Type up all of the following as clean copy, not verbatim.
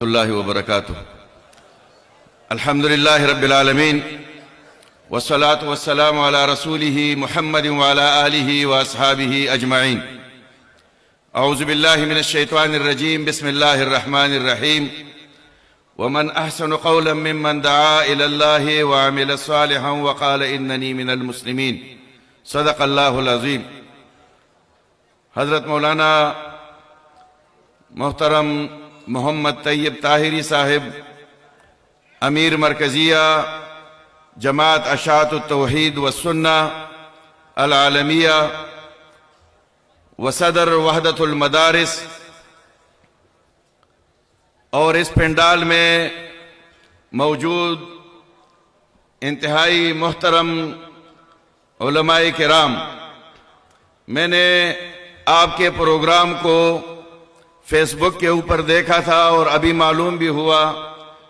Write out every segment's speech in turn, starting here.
اللہ وبرکاتہ۔ الحمدللہ رب العالمین والصلاة والسلام علی رسولہ محمد وعلی آلہ واصحابہ اجمعین۔ اعوذ باللہ من الشیطان الرجیم، بسم اللہ الرحمن الرحیم۔ ومن احسن قولا ممن دعا الی اللہ وعمل صالحا وقال اننی من المسلمین۔ صدق اللہ العظیم۔ حضرت مولانا محترم محمد طیب طاہری صاحب، امیر مرکزیہ جماعت اشاعت التوحید والسنہ العالمیہ وصدر وحدت المدارس، اور اس پنڈال میں موجود انتہائی محترم علماء کرام، میں نے آپ کے پروگرام کو فیس بک کے اوپر دیکھا تھا اور ابھی معلوم بھی ہوا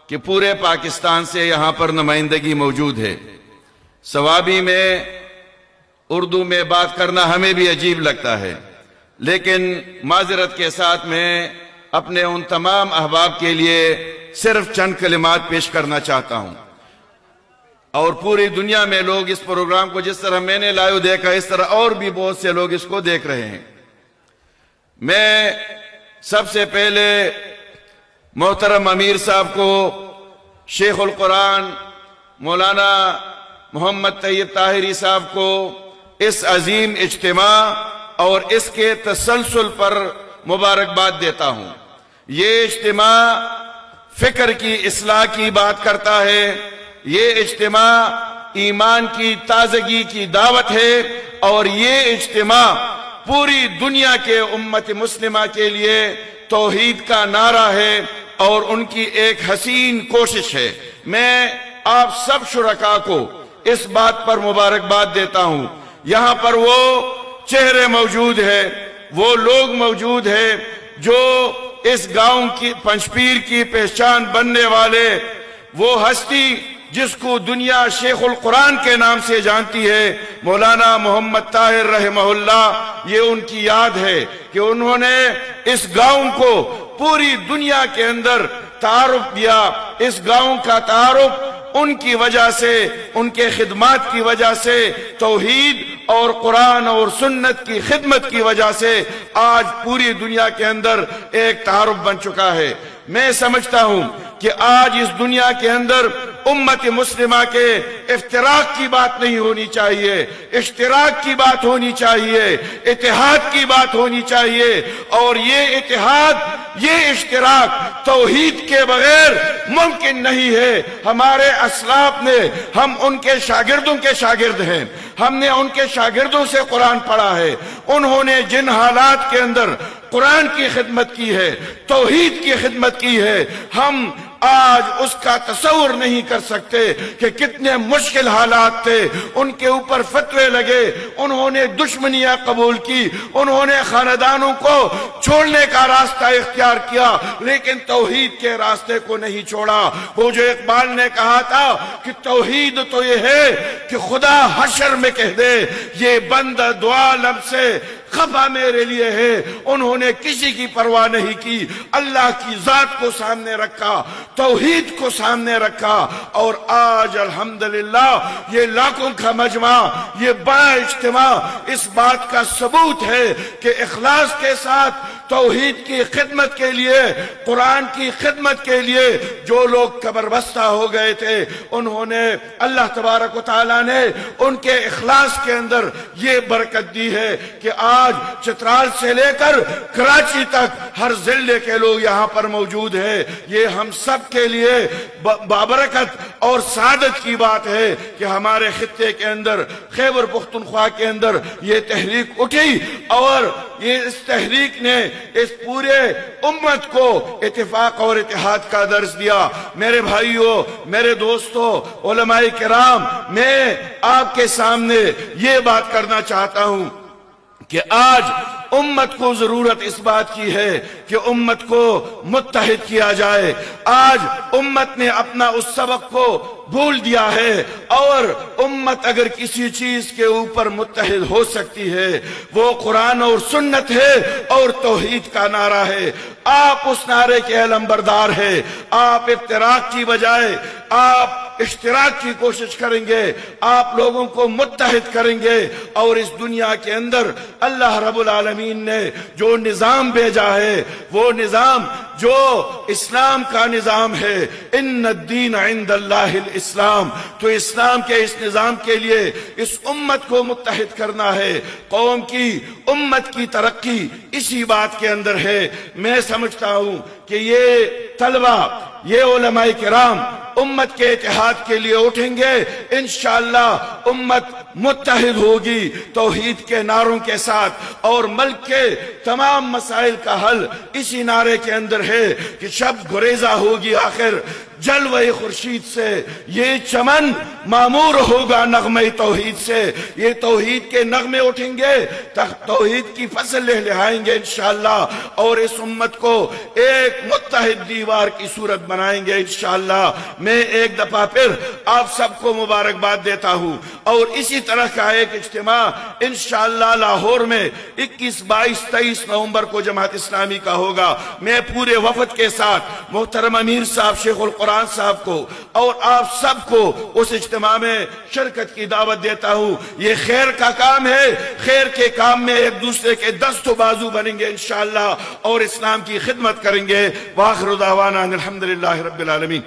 کہ پورے پاکستان سے یہاں پر نمائندگی موجود ہے۔ صوابی میں اردو میں بات کرنا ہمیں بھی عجیب لگتا ہے، لیکن معذرت کے ساتھ میں اپنے ان تمام احباب کے لیے صرف چند کلمات پیش کرنا چاہتا ہوں۔ اور پوری دنیا میں لوگ اس پروگرام کو جس طرح میں نے لائیو دیکھا، اس طرح اور بھی بہت سے لوگ اس کو دیکھ رہے ہیں۔ میں سب سے پہلے محترم امیر صاحب کو، شیخ القرآن مولانا محمد طیب طاہری صاحب کو اس عظیم اجتماع اور اس کے تسلسل پر مبارکباد دیتا ہوں۔ یہ اجتماع فکر کی اصلاح کی بات کرتا ہے، یہ اجتماع ایمان کی تازگی کی دعوت ہے، اور یہ اجتماع پوری دنیا کے امت مسلمہ کے لیے توحید کا نعرہ ہے اور ان کی ایک حسین کوشش ہے۔ میں آپ سب شرکاء کو اس بات پر مبارکباد دیتا ہوں۔ یہاں پر وہ چہرے موجود ہیں، وہ لوگ موجود ہیں جو اس گاؤں کی پنجپیر کی پہچان بننے والے، وہ ہستی جس کو دنیا شیخ القرآن کے نام سے جانتی ہے، مولانا محمد طاہر رحمہ اللہ، یہ ان کی یاد ہے کہ انہوں نے اس گاؤں کو پوری دنیا کے اندر تعارف دیا۔ اس گاؤں کا تعارف ان کی وجہ سے، ان کے خدمات کی وجہ سے، توحید اور قرآن اور سنت کی خدمت کی وجہ سے آج پوری دنیا کے اندر ایک تعارف بن چکا ہے۔ میں سمجھتا ہوں کہ آج اس دنیا کے اندر امت مسلمہ کے افتراق کی بات نہیں ہونی چاہیے، اشتراک کی بات ہونی چاہیے، اتحاد کی بات ہونی چاہیے، اور یہ اتحاد، یہ اشتراک توحید کے بغیر ممکن نہیں ہے۔ ہمارے اسلاف نے، ہم ان کے شاگردوں کے شاگرد ہیں، ہم نے ان کے شاگردوں سے قرآن پڑھا ہے۔ انہوں نے جن حالات کے اندر قرآن کی خدمت کی ہے، توحید کی خدمت کی ہے، ہم آج اس کا تصور نہیں کر سکتے کہ کتنے مشکل حالات تھے۔ ان کے اوپر فتوے لگے، انہوں نے دشمنیاں قبول کی، انہوں نے خاندانوں کو چھوڑنے کا راستہ اختیار کیا، لیکن توحید کے راستے کو نہیں چھوڑا۔ وہ جو اقبال نے کہا تھا کہ توحید تو یہ ہے کہ خدا حشر میں کہہ دے، یہ بندہ دو عالم سے خفا میرے لیے ہے۔ انہوں نے کسی کی پرواہ نہیں کی، اللہ کی ذات کو سامنے رکھا، توحید کو سامنے رکھا، اور آج الحمدللہ یہ لاکھوں کا مجمع، یہ بڑا اجتماع اس بات کا ثبوت ہے کہ اخلاص کے ساتھ توحید کی خدمت کے لیے، قرآن کی خدمت کے لیے جو لوگ قبر بستہ ہو گئے تھے، انہوں نے، اللہ تبارک و تعالیٰ نے ان کے اخلاص کے اندر یہ برکت دی ہے کہ آج چترال سے لے کر کراچی تک ہر ضلع کے لوگ یہاں پر موجود ہیں۔ یہ ہم سب کے لیے بابرکت اور سعادت کی بات ہے کہ ہمارے خطے کے اندر، خیبر پختونخوا کے اندر یہ تحریک اٹھی، اور یہ اس تحریک نے اس پورے امت کو اتفاق اور اتحاد کا درس دیا۔ میرے بھائیوں، میرے دوستوں، علماء کرام، میں آپ کے سامنے یہ بات کرنا چاہتا ہوں کہ آج امت کو ضرورت اس بات کی ہے کہ امت کو متحد کیا جائے۔ آج امت نے اپنا اس سبق کو بھول دیا ہے، اور امت اگر کسی چیز کے اوپر متحد ہو سکتی ہے وہ قرآن اور سنت ہے اور توحید کا نعرہ ہے۔ آپ اس نعرے کے علمبردار ہیں۔ آپ افتراق کی بجائے آپ اشتراک کی کوشش کریں گے، آپ لوگوں کو متحد کریں گے، اور اس دنیا کے اندر اللہ رب العالمین نے جو نظام بھیجا ہے وہ نظام جو اسلام کا نظام ہے، ان الدین عند اللہ الاسلام، تو اسلام کے اس نظام کے لیے اس امت کو متحد کرنا ہے۔ قوم کی، امت کی ترقی اسی بات کے اندر ہے۔ میں سمجھتا ہوں کہ یہ طلبہ، یہ علماء کرام امت کے اتحاد کے لیے اٹھیں گے، انشاءاللہ امت متحد ہوگی توحید کے نعروں کے ساتھ، اور ملک کے تمام مسائل کا حل اسی نعرے کے اندر ہے کہ شب گریزہ ہوگی آخر جلوہ خورشید سے، یہ چمن معمور ہوگا نغمہ توحید سے۔ یہ توحید کے نغمے اٹھیں گے، توحید کی فصل لہلہائیں گے انشاءاللہ، اور اس امت کو ایک متحد دیوار کی صورت بنائیں گے انشاءاللہ۔ میں ایک دفعہ پھر آپ سب کو مبارکباد دیتا ہوں، اور اسی طرح کا ایک اجتماع انشاءاللہ لاہور میں 21، 22، 23 نومبر کو جماعت اسلامی کا ہوگا۔ میں پورے وفد کے ساتھ محترم امیر صاحب، شیخ القرآن صاحب کو اور آپ سب کو اس اجتماع میں شرکت کی دعوت دیتا ہوں۔ یہ خیر کا کام ہے، خیر کے کام میں ایک دوسرے کے دست و بازو بنیں گے انشاءاللہ، اور اسلام کی خدمت کریں گے۔ وآخر دعوانا الحمدللہ رب العالمین۔